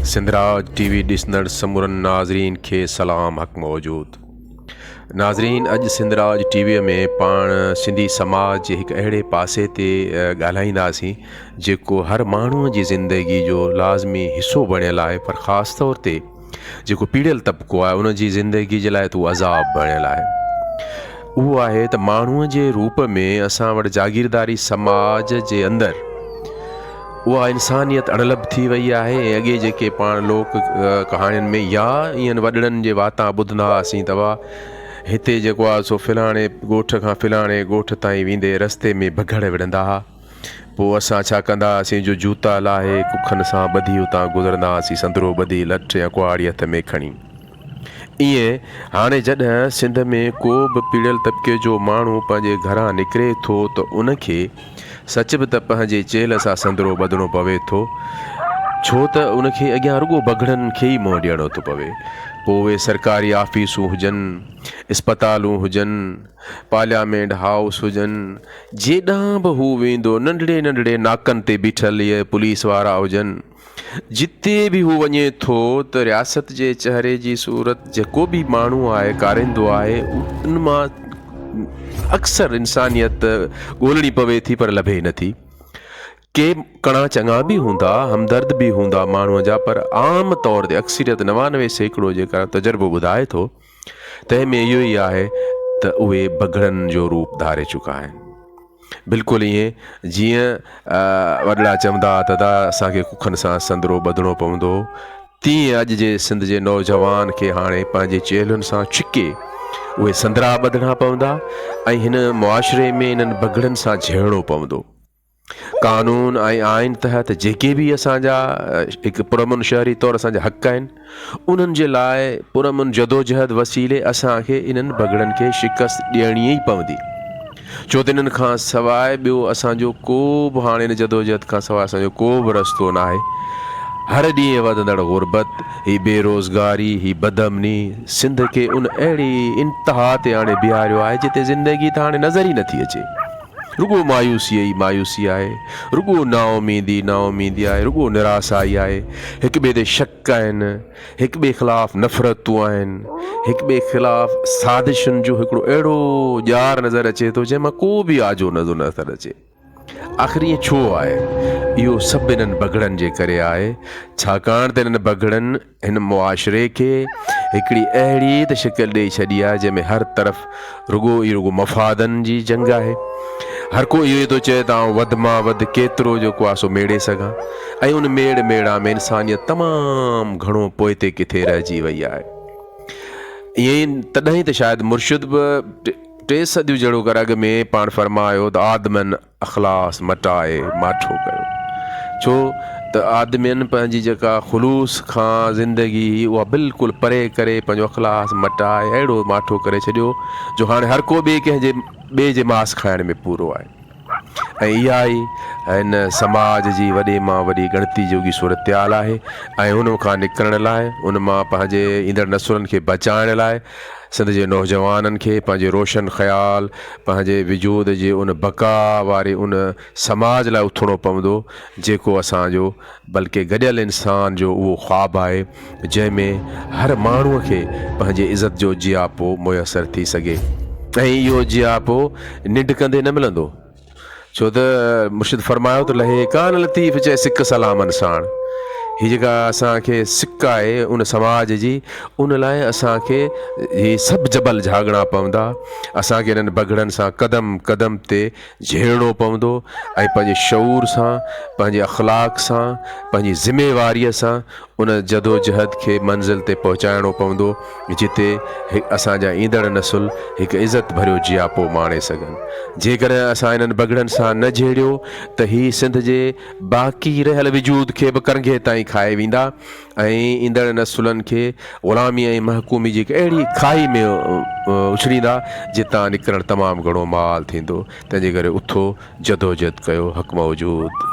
Sindhraj TV ॾिसंदड़ समूरनि नाज़रीन खे सलाम हक़ मौजूद। नाज़रीन, अॼु सिंधराज टीवीअ में पाण सिंधी समाज जे हिकु अहिड़े पासे ते ॻाल्हाईंदासीं जेको हर माण्हूअ जी ज़िंदगी जो लाज़मी हिसो बणियल आहे, पर ख़ासि तौर ते जेको पीड़ियल तबिको आहे उन जी ज़िंदगी जे लाइ तो अज़ाब बणियल आहे। उहो आहे त माण्हूअ जे रूप में असां वटि जागीरदारी समाज जे अंदरि उहा इंसानियत अणलभ थी वई आहे। ऐं अॻे जेके पाण लोक कहाणियुनि में या ईअं वॾड़नि जे वाता ॿुधंदा हुआसीं तव्हां हिते जेको आहे सो फिलाणे ॻोठ खां फिलाणे ॻोठ ताईं वेंदे रस्ते में भगड़ विढ़ंदा हुआ, पोइ असां छा कंदा हुआसीं जो जूता लाहे कुखनि सां ॿधी उतां गुज़रंदा हुआसीं, संदरो ॿधी लठ या कुआड़ी हथ में खणी। ईअं हाणे जॾहिं सिंध में को बि पीड़ियल तबिके जो माण्हू पंहिंजे घरां निकिरे थो त उनखे सच बि त पंहिंजे चेल सां संदरो ॿधणो पवे थो, छो त उनखे अॻियां रुॻो भगड़नि खे ई मुंहुं ॾियणो थो पवे। पोइ उहे सरकारी ऑफिसूं हुजनि, इस्पतालूं हुजनि, पार्लियामेंट हाउस हुजनि, जेॾां बि हू वेंदो, नंढड़े नंढड़े नाकनि ते बीठल इहे पुलिस वारा हुजनि, जिते बि हू वञे थो त रियासत जे चहिरे जी सूरत जेको बि माण्हू आहे कारींदो आहे उन मां अक्सर इंसानियत ॻोल्हणी पवे थी, पर लभे नथी। के कणा चङा बि हूंदा, हमदर्द बि हूंदा माण्हूअ जा, पर आम तौर ते अक्सरियत 99% जेका तजुर्बो ॿुधाए थो तंहिंमें इहो ई आहे त उहे भगड़नि जो रूप धारे चुका आहिनि। बिल्कुलु ईअं जीअं वॾड़ा चवंदा त असांखे कुखनि सां संदरो ॿधणो पवंदो, तीअं अॼु जे सिंध जे नौजवान खे हाणे पंहिंजे चेलुनि सां छिके उहे संदरा ॿधणा पवंदा ऐं हिन मुआशिरे में इन्हनि भगड़नि सां झेड़णो पवंदो। कानून ऐं आइन तहत जेके बि असांजा हिकु पुरअमन शहरी तौरु असांजा हक़ आहिनि उन्हनि जे लाइ पुरअमन जदोजहद वसीले असांखे इन्हनि भगड़नि खे शिकस्त ॾियणी ई पवंदी, छो त इन्हनि खां सवाइ ॿियो असांजो को बि हाणे इन जदोजहद खां सवाइ असांजो को बि रस्तो न आहे। हर ॾींहुं वधंदड़ गुरबत, ही बेरोज़गारी, ही बदअमनी सिंध खे उन अहिड़ी इंतिहा ते हाणे बीहारियो आहे जिते ज़िंदगी त हाणे नज़र ई नथी अचे। रुॻो मायूसी ई मायूसी आहे, रुॻो नाउमीदी आहे, रुॻो निराशाई आहे, हिक ॿिए ते शक आहिनि, हिक ॿिए ख़िलाफ़ु नफ़रतूं आहिनि, हिक ॿिए ख़िलाफ़ु साज़िशुनि जो हिकिड़ो अहिड़ो ॼार नज़र अचे थो जंहिंमां को बि आजो नज़र अचे। आख़िर ईअं छो आहे? इहो सभु इन्हनि भगड़नि जे करे आहे, छाकाणि त इन्हनि भगड़नि हिन मुआशिरे खे हिकिड़ी अहिड़ी त शिकिल ॾेई छॾी आहे जंहिंमें हर तरफ़ रुॻो मफ़ादनि जी जंग आहे। हर को इहो ई थो चए त आउं वधि मां वधि केतिरो जेको आहे सो मेड़े सघां, ऐं उन मेड़ा में इंसानियत तमामु घणो पोइ ते किथे रहिजी वई आहे। ईअं ई तॾहिं त शायदि मुर्शिद बि 3 सदियूं जहिड़ो कर अॻ में पाण फरमायो त आदमन अख़लास मटाए माठो कयो, छो त आदमियुनि पंहिंजी जेका ख़ुलूस खां ज़िंदगी उहा बिल्कुलु परे करे पंहिंजो अख़लास मटाए अहिड़ो माठो करे छॾियो जो हाणे हर को ॿिए जे मांस खाइण में पूरो आहे। ऐं इहा ई हिन समाज जी वॾे मां वॾी गणती जोगी सूरत आहे। ऐं उन खां निकिरण लाइ, उन मां पंहिंजे ईंदड़ नसुलनि खे बचाइण लाइ सिंध जे नौजवाननि खे पंहिंजे रोशन ख़्याल, पंहिंजे वजूद जे उन बका वारे उन समाज लाइ उथणो पवंदो जेको असांजो बल्कि गॾियल इंसान जो उहो ख़्वाबु आहे जंहिंमें हर माण्हूअ खे पंहिंजे इज़त जो जियापो मुयसरु थी सघे। ऐं इहो जियापो निंड कंदे न मिलंदो, छो त मुर्शिद फरमायो त लहे कान लतीफ़ चए सिक सलामन साण। हीअ जेका असांखे सिक आहे उन समाज जी, उन लाइ असांखे हीअ सभु जबल झागणा पवंदा, असांखे इन्हनि भगड़नि सां क़दम क़दम ते झेड़णो पवंदो ऐं पंहिंजे शऊर सां, पंहिंजे अख़लाक सां, पंहिंजी ज़िमेवारीअ सां उन जदोजहद खे मंज़िल ते पहुचाइणो पवंदो जिते असांजा ईंदड़ नसुल हिकु इज़त भरियो जियापो माणे सघनि। जेकॾहिं असां इन्हनि भगड़नि सां न झेड़ियो त हीअ सिंध जे बाक़ी रहियल वजूद खे बि करंघे ताईं खाए वेंदा ऐं ईंदड़ नसुलनि खे ग़ुलामी ऐं महकूमी जी अहिड़ी खाई में उछड़ींदा जितां निकिरणु तमामु घणो माल थींदो। तंहिंजे करे उथो, जदोजहद कयो, हक़ मौजूद।